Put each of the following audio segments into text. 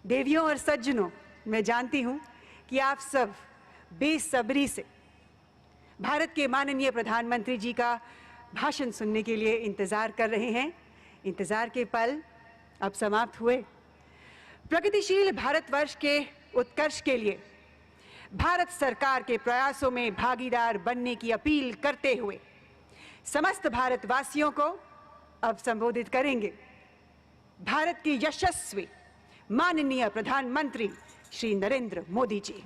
देवियों और सज्जनों, मैं जानती हूं कि आप सब बेसब्री से भारत के माननीय प्रधानमंत्री जी का भाषण सुनने के लिए इंतजार कर रहे हैं। इंतजार के पल अब समाप्त हुए। प्रगतिशील भारतवर्ष के उत्कर्ष के लिए भारत सरकार के प्रयासों में भागीदार बनने की अपील करते हुए समस्त भारतवासियों को अब संबोधित करेंगे भारत के यशस्वी माननीय प्रधानमंत्री श्री नरेंद्र मोदी जी।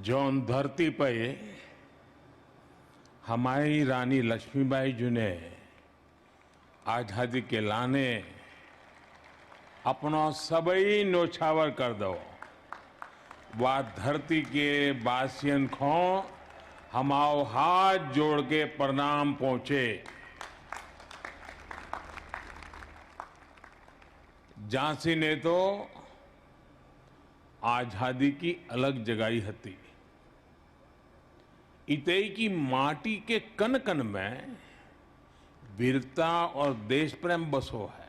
जौन धरती पे हमारी रानी लक्ष्मीबाई जी ने आजादी के लाने अपना सबई न्योछावर कर दो, वह धरती के बासियन को हमाओ हाथ जोड़ के प्रणाम पहुंचे। झांसी ने तो आजादी की अलग जगाई हती। इतई की माटी के कन कन में वीरता और देश प्रेम बसो है।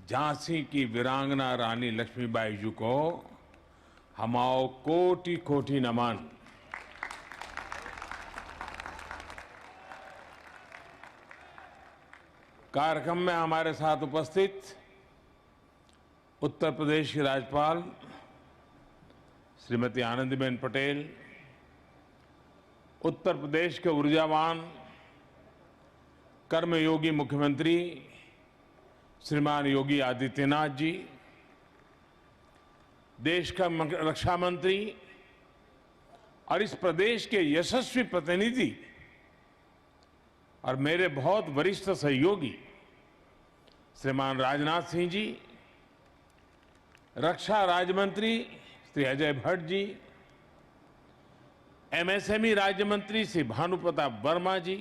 झांसी की वीरांगना रानी लक्ष्मीबाई जी को हमाओ कोटि कोटि नमन। कार्यक्रम में हमारे साथ उपस्थित उत्तर प्रदेश की राज्यपाल श्रीमती आनंदीबेन पटेल, उत्तर प्रदेश के ऊर्जावान कर्मयोगी मुख्यमंत्री श्रीमान योगी आदित्यनाथ जी, देश का रक्षा मंत्री और इस प्रदेश के यशस्वी प्रतिनिधि और मेरे बहुत वरिष्ठ सहयोगी श्रीमान राजनाथ सिंह जी, रक्षा राज्य मंत्री श्री अजय भट्ट जी, एमएसएमई राज्य मंत्री श्री भानु प्रताप वर्मा जी,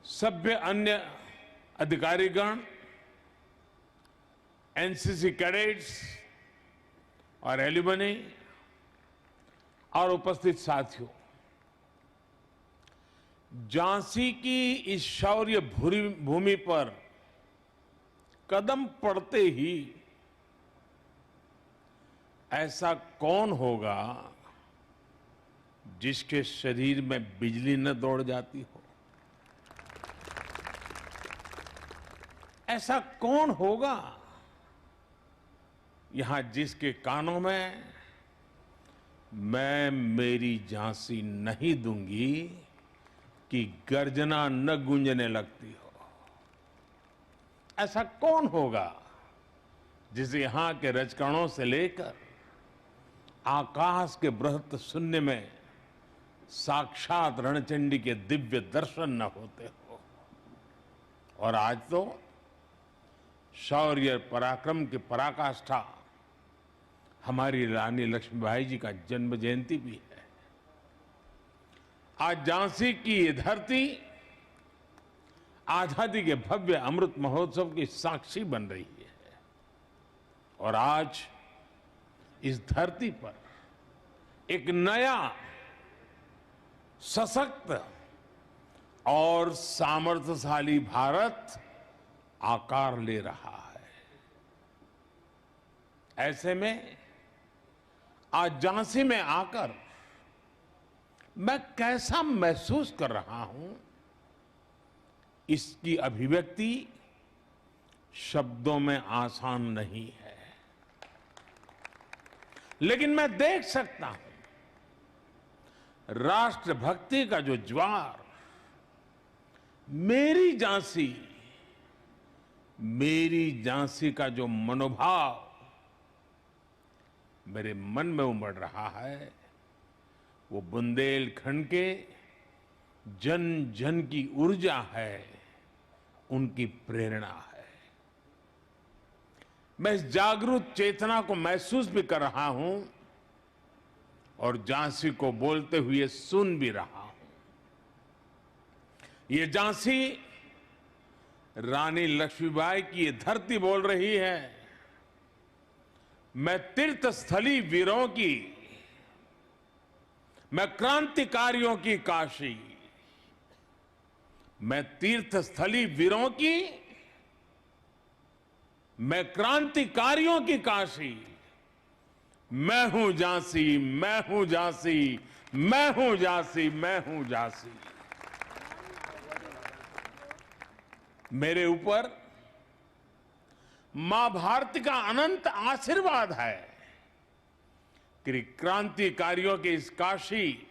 सभ्य अन्य अधिकारीगण, एनसीसी कैडेट्स और एल्यूमनी और उपस्थित साथियों, झांसी की इस शौर्य भूमि पर कदम पड़ते ही ऐसा कौन होगा जिसके शरीर में बिजली न दौड़ जाती हो? ऐसा कौन होगा यहां जिसके कानों में मैं मेरी झांसी नहीं दूंगी कि गर्जना न गूंजने लगती हो? ऐसा कौन होगा जिसे यहां के रजकणों से लेकर आकाश के बृहत शून्य में साक्षात रणचंडी के दिव्य दर्शन न होते हो? और आज तो शौर्य पराक्रम की पराकाष्ठा हमारी रानी लक्ष्मीबाई जी का जन्म जयंती भी है। आज झांसी की ये धरती आजादी के भव्य अमृत महोत्सव की साक्षी बन रही है और आज इस धरती पर एक नया सशक्त और सामर्थ्यशाली भारत आकार ले रहा है। ऐसे में आज झांसी में आकर मैं कैसा महसूस कर रहा हूं, इसकी अभिव्यक्ति शब्दों में आसान नहीं है, लेकिन मैं देख सकता हूं राष्ट्रभक्ति का जो ज्वार मेरी झांसी का जो मनोभाव मेरे मन में उमड़ रहा है, वो बुंदेलखंड के जन जन की ऊर्जा है, उनकी प्रेरणा है। मैं इस जागरूक चेतना को महसूस भी कर रहा हूं और झांसी को बोलते हुए सुन भी रहा हूं। ये झांसी रानी लक्ष्मीबाई की ये धरती बोल रही है, मैं तीर्थ स्थली वीरों की, मैं क्रांतिकारियों की काशी, मैं तीर्थ स्थली वीरों की, मैं क्रांतिकारियों की काशी, मैं हूं झांसी, मैं हूं झांसी, मैं हूं झांसी, मैं हूं झांसी। मेरे ऊपर मां भारती का अनंत आशीर्वाद है कि क्रांतिकारियों के इस काशी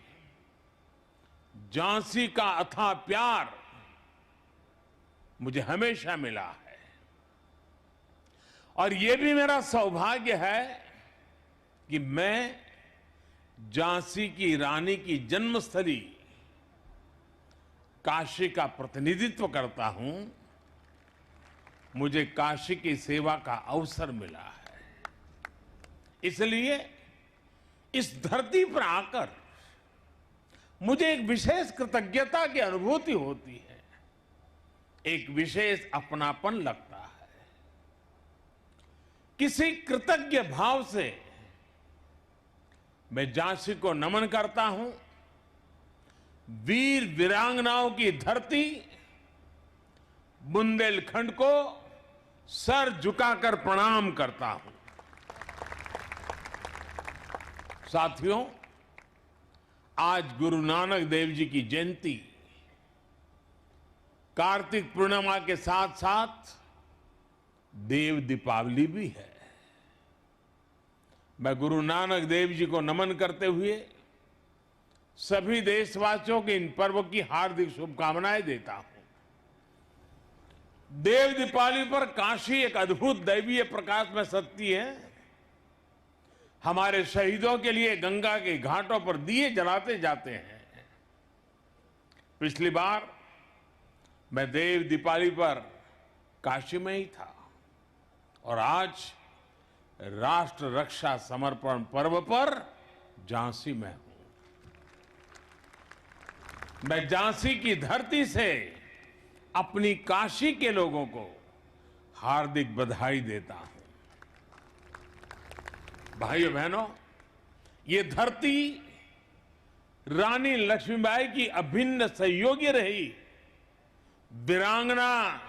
झांसी का अथाह प्यार मुझे हमेशा मिला है। और यह भी मेरा सौभाग्य है कि मैं झांसी की रानी की जन्मस्थली काशी का प्रतिनिधित्व करता हूं। मुझे काशी की सेवा का अवसर मिला है, इसलिए इस धरती पर आकर मुझे एक विशेष कृतज्ञता की अनुभूति होती है, एक विशेष अपनापन लगता है। किसी कृतज्ञ भाव से मैं झांसी को नमन करता हूं, वीर वीरांगनाओं की धरती बुंदेलखंड को सर झुकाकर प्रणाम करता हूं। साथियों, आज गुरु नानक देव जी की जयंती, कार्तिक पूर्णिमा के साथ साथ देव दीपावली भी है। मैं गुरु नानक देव जी को नमन करते हुए सभी देशवासियों के इन पर्व की हार्दिक शुभकामनाएं देता हूं। देव दीपावली पर काशी एक अद्भुत दैवीय प्रकाश में सजती है। हमारे शहीदों के लिए गंगा के घाटों पर दिए जलाते जाते हैं। पिछली बार मैं देव दीपावली पर काशी में ही था और आज राष्ट्र रक्षा समर्पण पर्व पर झांसी में हूं। मैं झांसी की धरती से अपनी काशी के लोगों को हार्दिक बधाई देता हूं। भाइयों बहनों, ये धरती रानी लक्ष्मीबाई की अभिन्न सहयोगी रही, वीरांगना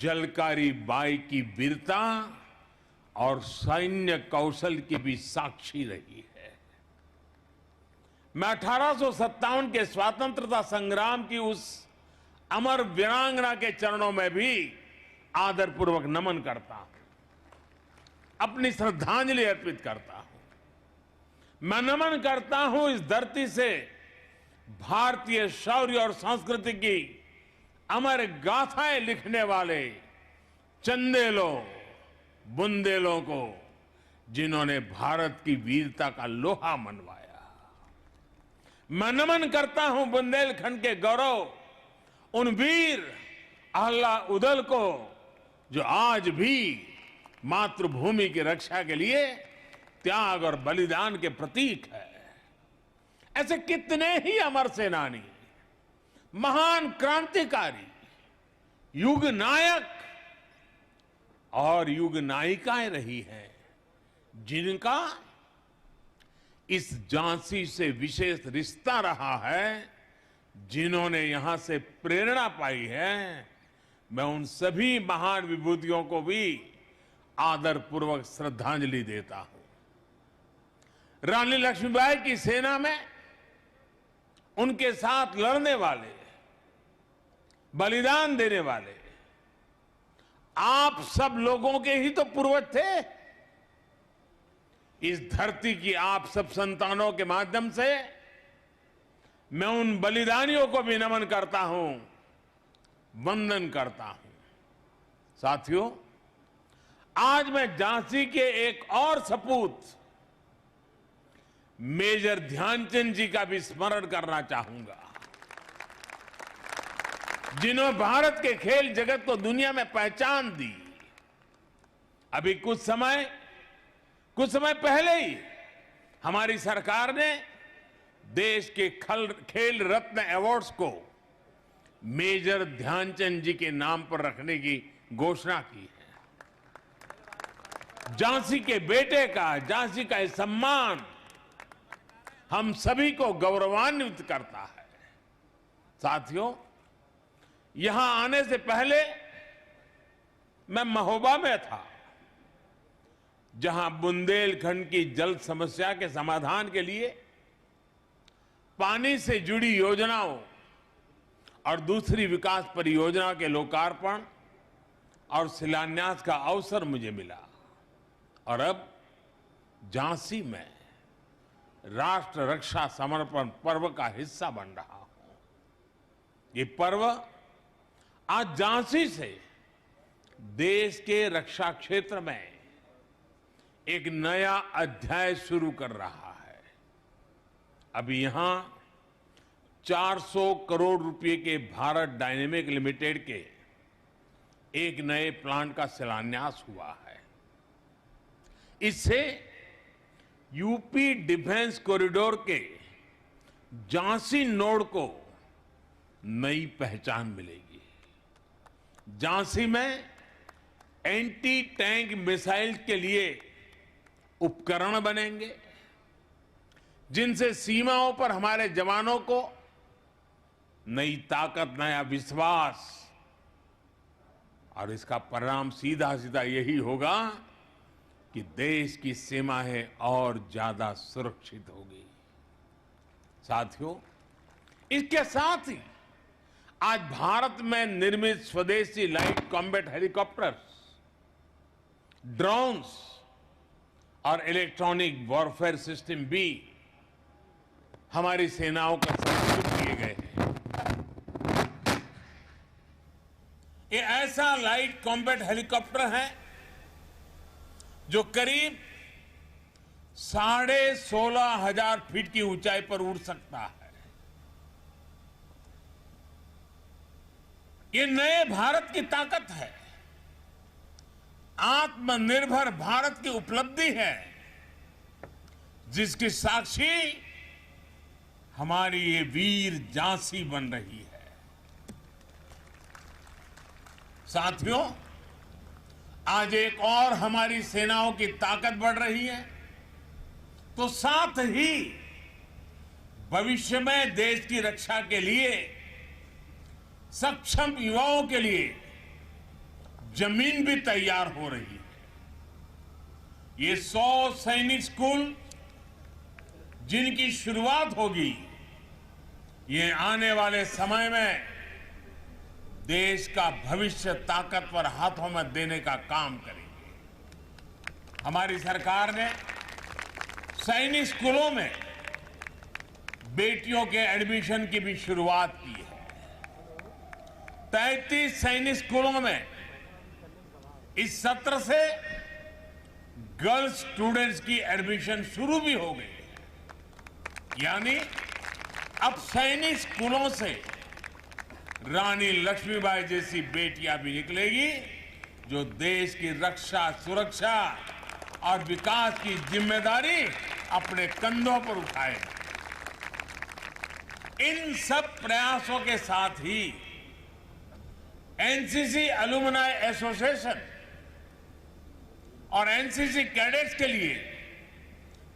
झलकारी बाई की वीरता और सैन्य कौशल की भी साक्षी रही है। मैं 1857 के स्वतंत्रता संग्राम की उस अमर वीरांगना के चरणों में भी आदरपूर्वक नमन करता हूं, अपनी श्रद्धांजलि अर्पित करता हूं। मैं नमन करता हूं इस धरती से भारतीय शौर्य और संस्कृति की अमर गाथाएं लिखने वाले चंदेलों, बुंदेलों को, जिन्होंने भारत की वीरता का लोहा मनवाया। मैं नमन करता हूं बुंदेलखंड के गौरव उन वीर अहला उदल को जो आज भी मातृभूमि की रक्षा के लिए त्याग और बलिदान के प्रतीक है। ऐसे कितने ही अमर सेनानी, महान क्रांतिकारी, युग नायक और युग नायिकाएं रही हैं, जिनका इस झांसी से विशेष रिश्ता रहा है, जिन्होंने यहां से प्रेरणा पाई है। मैं उन सभी महान विभूतियों को भी आदरपूर्वक श्रद्धांजलि देता हूं। रानी लक्ष्मीबाई की सेना में उनके साथ लड़ने वाले, बलिदान देने वाले आप सब लोगों के ही तो पूर्वज थे। इस धरती की आप सब संतानों के माध्यम से मैं उन बलिदानियों को भी नमन करता हूं, वंदन करता हूं। साथियों, आज मैं झांसी के एक और सपूत मेजर ध्यानचंद जी का भी स्मरण करना चाहूंगा, जिन्होंने भारत के खेल जगत को दुनिया में पहचान दी। अभी कुछ समय पहले ही हमारी सरकार ने देश के खेल रत्न अवार्ड्स को मेजर ध्यानचंद जी के नाम पर रखने की घोषणा की है। झांसी के बेटे का, झांसी का सम्मान हम सभी को गौरवान्वित करता है। साथियों, यहां आने से पहले मैं महोबा में था, जहां बुंदेलखंड की जल समस्या के समाधान के लिए पानी से जुड़ी योजनाओं और दूसरी विकास परियोजना के लोकार्पण और शिलान्यास का अवसर मुझे मिला। और अब झांसी में राष्ट्र रक्षा समर्पण पर्व का हिस्सा बन रहा हूं। ये पर्व आज झांसी से देश के रक्षा क्षेत्र में एक नया अध्याय शुरू कर रहा है। अभी यहां 400 करोड़ रुपए के भारत डायनेमिक लिमिटेड के एक नए प्लांट का शिलान्यास हुआ है। इससे यूपी डिफेंस कॉरिडोर के झांसी नोड को नई पहचान मिलेगी। झांसी में एंटी टैंक मिसाइल के लिए उपकरण बनेंगे, जिनसे सीमाओं पर हमारे जवानों को नई ताकत, नया विश्वास, और इसका परिणाम सीधा सीधा यही होगा कि देश की सीमाएं और ज्यादा सुरक्षित होगी। साथियों, इसके साथ ही आज भारत में निर्मित स्वदेशी लाइट कॉम्बैट हेलीकॉप्टर्स, ड्रोन्स और इलेक्ट्रॉनिक वॉरफेयर सिस्टम भी हमारी सेनाओं का समर्पित किए गए हैं। ये ऐसा लाइट कॉम्बैट हेलीकॉप्टर है जो करीब 16,500 फीट की ऊंचाई पर उड़ सकता है। ये नए भारत की ताकत है, आत्मनिर्भर भारत की उपलब्धि है, जिसकी साक्षी हमारी ये वीर झांसी बन रही है। साथियों, आज एक और हमारी सेनाओं की ताकत बढ़ रही है, तो साथ ही भविष्य में देश की रक्षा के लिए सक्षम युवाओं के लिए जमीन भी तैयार हो रही है। ये 100 सैनिक स्कूल जिनकी शुरुआत होगी, ये आने वाले समय में देश का भविष्य ताकतवर हाथों में देने का काम करेंगे। हमारी सरकार ने सैनिक स्कूलों में बेटियों के एडमिशन की भी शुरुआत की है। 33 सैनिक स्कूलों में इस सत्र से गर्ल्स स्टूडेंट्स की एडमिशन शुरू भी हो गई है। यानी अब सैनिक स्कूलों से रानी लक्ष्मीबाई जैसी बेटियां भी निकलेगी, जो देश की रक्षा, सुरक्षा और विकास की जिम्मेदारी अपने कंधों पर उठाए। इन सब प्रयासों के साथ ही एनसीसी एलुमनाई एसोसिएशन और एनसीसी कैडेट्स के लिए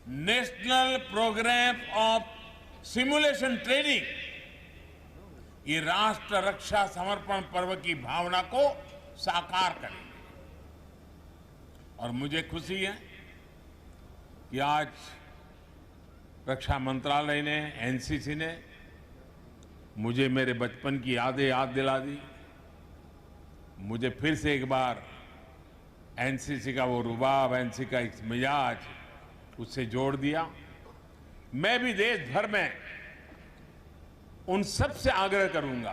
national programme of simulation training, ये राष्ट्र रक्षा समर्पण पर्व की भावना को साकार करेंगे। और मुझे खुशी है कि आज रक्षा मंत्रालय ने, एनसीसी ने मुझे मेरे बचपन की यादें याद दिला दी। मुझे फिर से एक बार एनसीसी का वो रुबाब, एनसीसी का एक मिजाज, उससे जोड़ दिया। मैं भी देश भर में उन सब से आग्रह करूंगा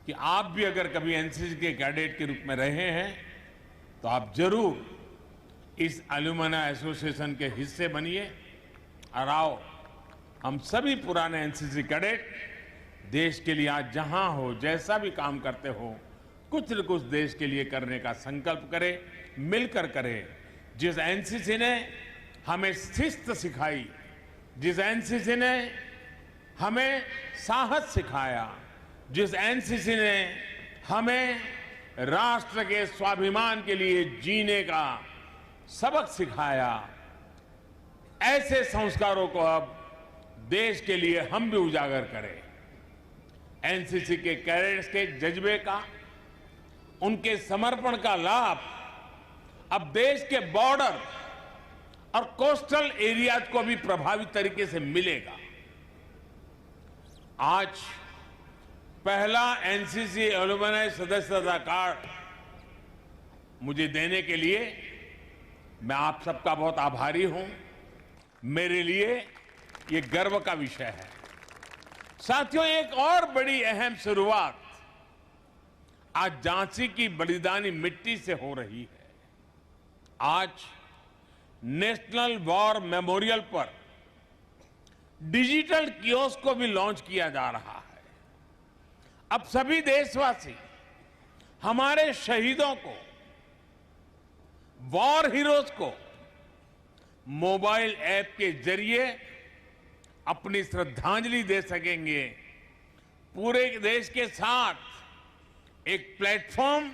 कि आप भी अगर कभी एनसीसी के कैडेट के रूप में रहे हैं तो आप जरूर इस एलुमनाई एसोसिएशन के हिस्से बनिए। और आओ, हम सभी पुराने एनसीसी कैडेट देश के लिए आज जहां हो, जैसा भी काम करते हो, कुछ न कुछ देश के लिए करने का संकल्प करें, मिलकर करें। जिस एनसीसी ने हमें शिस्त सिखाई, जिस एनसीसी ने हमें साहस सिखाया, जिस एनसीसी ने हमें राष्ट्र के स्वाभिमान के लिए जीने का सबक सिखाया, ऐसे संस्कारों को अब देश के लिए हम भी उजागर करें। एनसीसी के कैडेट्स के जज्बे का, उनके समर्पण का लाभ अब देश के बॉर्डर और कोस्टल एरियाज को भी प्रभावी तरीके से मिलेगा। आज पहला एनसीसी एलुमनाई सदस्यता कार्ड मुझे देने के लिए मैं आप सबका बहुत आभारी हूं। मेरे लिए ये गर्व का विषय है। साथियों, एक और बड़ी अहम शुरुआत आज झांसी की बलिदानी मिट्टी से हो रही है। आज नेशनल वॉर मेमोरियल पर डिजिटल कियोस्क को भी लॉन्च किया जा रहा है। अब सभी देशवासी हमारे शहीदों को, वॉर हीरोज को मोबाइल ऐप के जरिए अपनी श्रद्धांजलि दे सकेंगे। पूरे देश के साथ एक प्लेटफॉर्म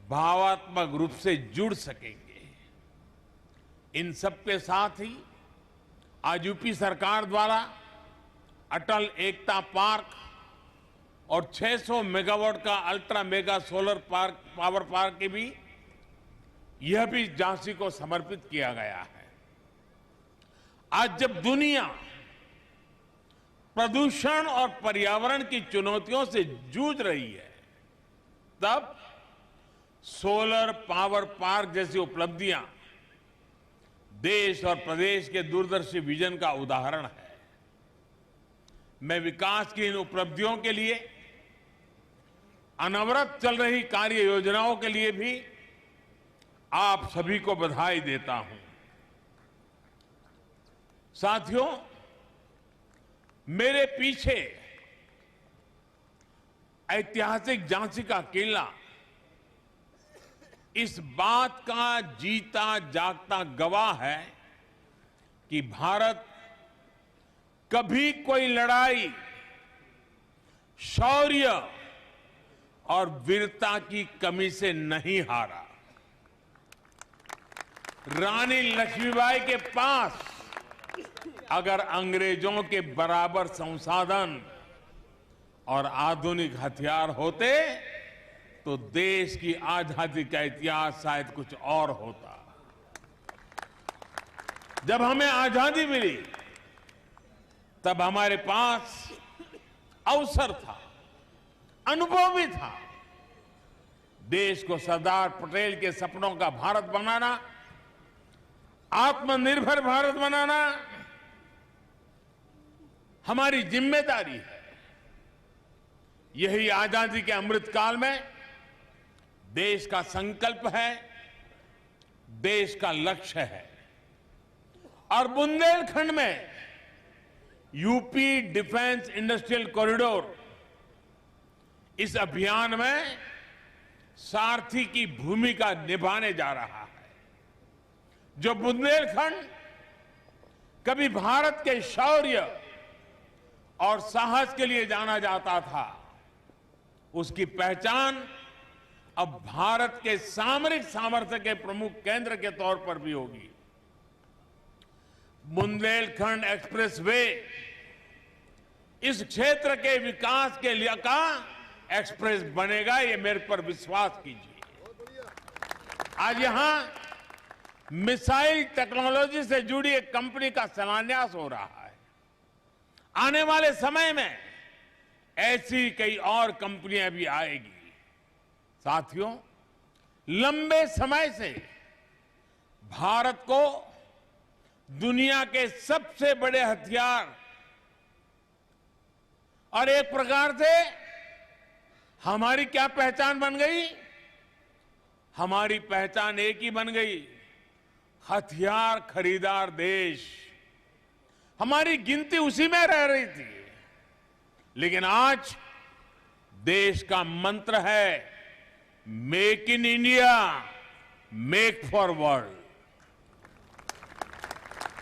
भावात्मक रूप से जुड़ सकेंगे। इन सब के साथ ही आज यूपी सरकार द्वारा अटल एकता पार्क और 600 मेगावाट का ultra mega solar park, power park के भी, यह भी झांसी को समर्पित किया गया है। आज जब दुनिया प्रदूषण और पर्यावरण की चुनौतियों से जूझ रही है, तब सोलर पावर पार्क जैसी उपलब्धियां देश और प्रदेश के दूरदर्शी विजन का उदाहरण है। मैं विकास की इन उपलब्धियों के लिए, अनवरत चल रही कार्य योजनाओं के लिए भी आप सभी को बधाई देता हूं। साथियों, मेरे पीछे ऐतिहासिक झांसी का किला इस बात का जीता जागता गवाह है कि भारत कभी कोई लड़ाई शौर्य और वीरता की कमी से नहीं हारा। रानी लक्ष्मीबाई के पास अगर अंग्रेजों के बराबर संसाधन और आधुनिक हथियार होते तो देश की आजादी का इतिहास शायद कुछ और होता। जब हमें आजादी मिली तब हमारे पास अवसर था, अनुभव भी था। देश को सरदार पटेल के सपनों का भारत बनाना, आत्मनिर्भर भारत बनाना हमारी जिम्मेदारी है। यही आजादी के अमृत काल में देश का संकल्प है, देश का लक्ष्य है। और बुंदेलखंड में यूपी डिफेंस इंडस्ट्रियल कॉरिडोर इस अभियान में सारथी की भूमिका निभाने जा रहा है। जो बुंदेलखंड कभी भारत के शौर्य और साहस के लिए जाना जाता था, उसकी पहचान अब भारत के सामरिक सामर्थ्य के प्रमुख केंद्र के तौर पर भी होगी। बुंदेलखंड एक्सप्रेस वे इस क्षेत्र के विकास के लिए का एक्सप्रेस बनेगा, ये मेरे पर विश्वास कीजिए। आज यहां मिसाइल टेक्नोलॉजी से जुड़ी एक कंपनी का शिलान्यास हो रहा है। आने वाले समय में ऐसी कई और कंपनियां भी आएगी। साथियों, लंबे समय से भारत को दुनिया के सबसे बड़े हथियार और एक प्रकार से हमारी क्या पहचान बन गई? हमारी पहचान एक ही बन गई, हथियार खरीदार देश। हमारी गिनती उसी में रह रही थी। लेकिन आज देश का मंत्र है make in India, make for world.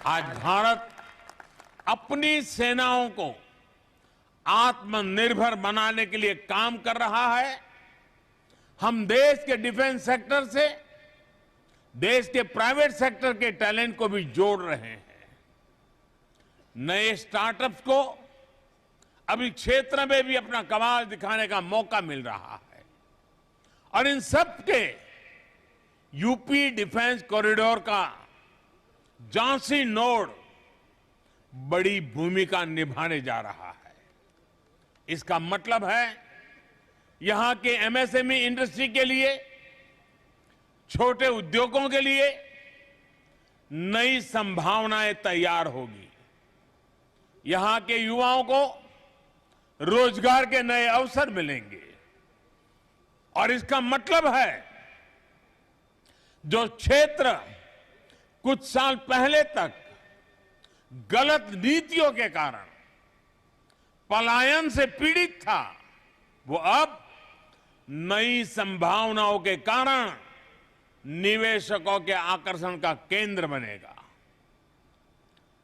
आज भारत अपनी सेनाओं को आत्मनिर्भर बनाने के लिए काम कर रहा है। हम देश के डिफेंस सेक्टर से देश के प्राइवेट सेक्टर के टैलेंट को भी जोड़ रहे हैं। नए स्टार्टअप्स को अभी क्षेत्र में भी अपना कमाल दिखाने का मौका मिल रहा है और इन सब के यूपी डिफेंस कॉरिडोर का झांसी नोड बड़ी भूमिका निभाने जा रहा है। इसका मतलब है यहां के एमएसएमई इंडस्ट्री के लिए, छोटे उद्योगों के लिए नई संभावनाएं तैयार होगी। यहां के युवाओं को रोजगार के नए अवसर मिलेंगे और इसका मतलब है जो क्षेत्र कुछ साल पहले तक गलत नीतियों के कारण पलायन से पीड़ित था, वो अब नई संभावनाओं के कारण निवेशकों के आकर्षण का केंद्र बनेगा।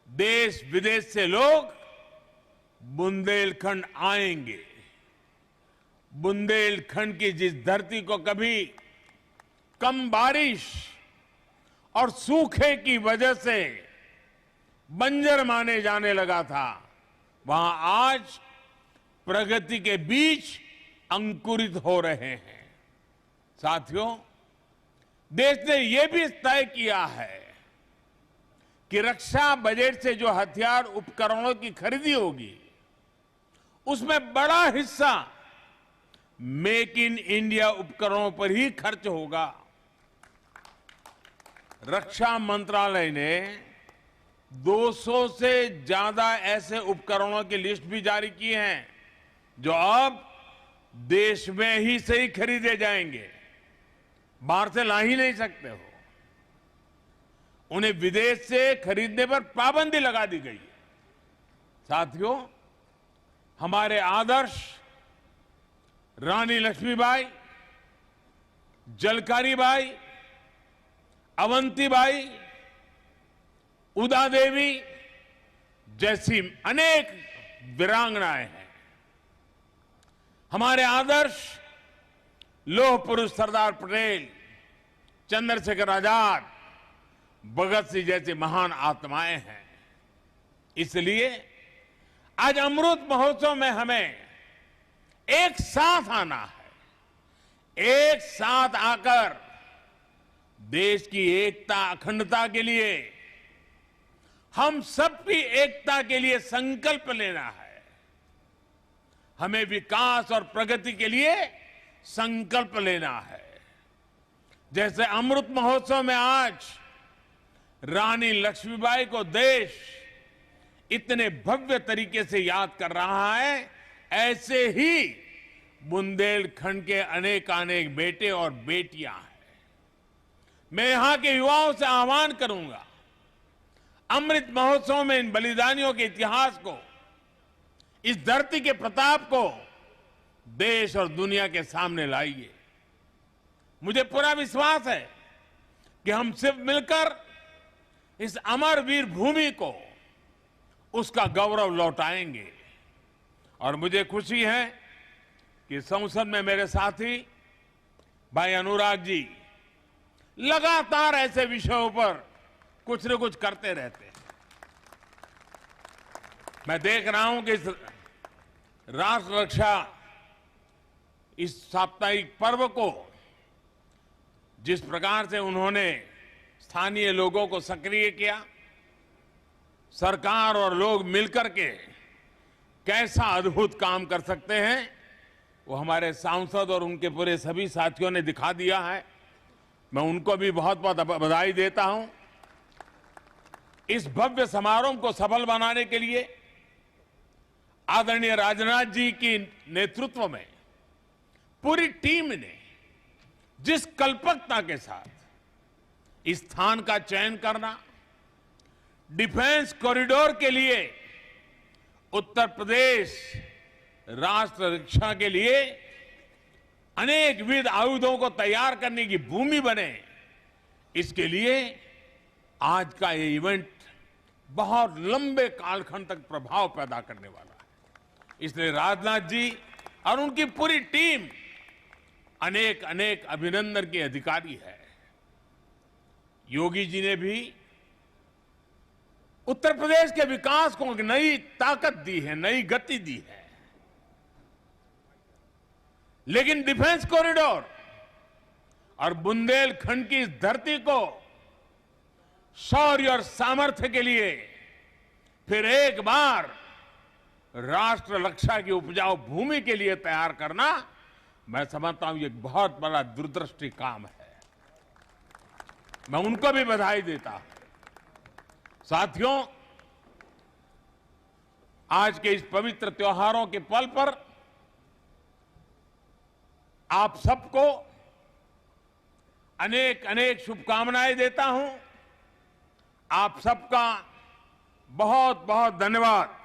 देश विदेश से लोग बुंदेलखंड आएंगे। बुंदेलखंड की जिस धरती को कभी कम बारिश और सूखे की वजह से बंजर माने जाने लगा था, वहां आज प्रगति के बीज अंकुरित हो रहे हैं। साथियों, देश ने यह भी तय किया है कि रक्षा बजट से जो हथियार उपकरणों की खरीदी होगी, उसमें बड़ा हिस्सा मेक इन इंडिया उपकरणों पर ही खर्च होगा। रक्षा मंत्रालय ने 200 से ज्यादा ऐसे उपकरणों की लिस्ट भी जारी की है जो अब देश में ही से ही खरीदे जाएंगे, बाहर से ला ही नहीं सकते हो। उन्हें विदेश से खरीदने पर पाबंदी लगा दी गई है। साथियों, हमारे आदर्श रानी लक्ष्मीबाई, झलकारी, अवंतीबाई, उदा देवी जैसी अनेक वीरांगनाएं हैं। हमारे आदर्श लौह पुरुष सरदार पटेल, चंद्रशेखर आजाद, भगत सिंह जैसी महान आत्माएं हैं। इसलिए आज अमृत महोत्सव में हमें एक साथ आना है। एक साथ आकर देश की एकता, अखंडता के लिए, हम सबकी एकता के लिए संकल्प लेना है। हमें विकास और प्रगति के लिए संकल्प लेना है। जैसे अमृत महोत्सव में आज रानी लक्ष्मीबाई को देश इतने भव्य तरीके से याद कर रहा है, ऐसे ही बुंदेलखंड के अनेकानेक बेटे और बेटियां हैं। मैं यहां के युवाओं से आह्वान करूंगा, अमृत महोत्सव में इन बलिदानियों के इतिहास को, इस धरती के प्रताप को देश और दुनिया के सामने लाइए। मुझे पूरा विश्वास है कि हम सिर्फ मिलकर इस अमर वीर भूमि को, उसका गौरव लौटाएंगे। और मुझे खुशी है कि संसद में मेरे साथी भाई अनुराग जी लगातार ऐसे विषयों पर कुछ न कुछ करते रहते हैं। मैं देख रहा हूं कि इस राष्ट्र रक्षा, इस साप्ताहिक पर्व को जिस प्रकार से उन्होंने स्थानीय लोगों को सक्रिय किया, सरकार और लोग मिलकर के कैसा अद्भुत काम कर सकते हैं, वो हमारे सांसद और उनके पूरे सभी साथियों ने दिखा दिया है। मैं उनको भी बहुत बहुत बधाई देता हूं। इस भव्य समारोह को सफल बनाने के लिए आदरणीय राजनाथ जी की नेतृत्व में पूरी टीम ने जिस कल्पकता के साथ इस स्थान का चयन करना, डिफेंस कॉरिडोर के लिए उत्तर प्रदेश राष्ट्र रक्षा के लिए अनेक विध आयुधों को तैयार करने की भूमि बने, इसके लिए आज का ये इवेंट बहुत लंबे कालखंड तक प्रभाव पैदा करने वाला है। इसलिए राजनाथ जी और उनकी पूरी टीम अनेक अनेक अभिनंदन के अधिकारी है। योगी जी ने भी उत्तर प्रदेश के विकास को एक नई ताकत दी है, नई गति दी है। लेकिन डिफेंस कॉरिडोर और बुंदेलखंड की इस धरती को शौर्य और सामर्थ्य के लिए फिर एक बार राष्ट्र रक्षा की उपजाऊ भूमि के लिए तैयार करना, मैं समझता हूं ये एक बहुत बड़ा दूरदृष्टि काम है। मैं उनको भी बधाई देता हूं। साथियों, आज के इस पवित्र त्योहारों के पल पर आप सबको अनेक अनेक शुभकामनाएं देता हूं। आप सबका बहुत बहुत धन्यवाद।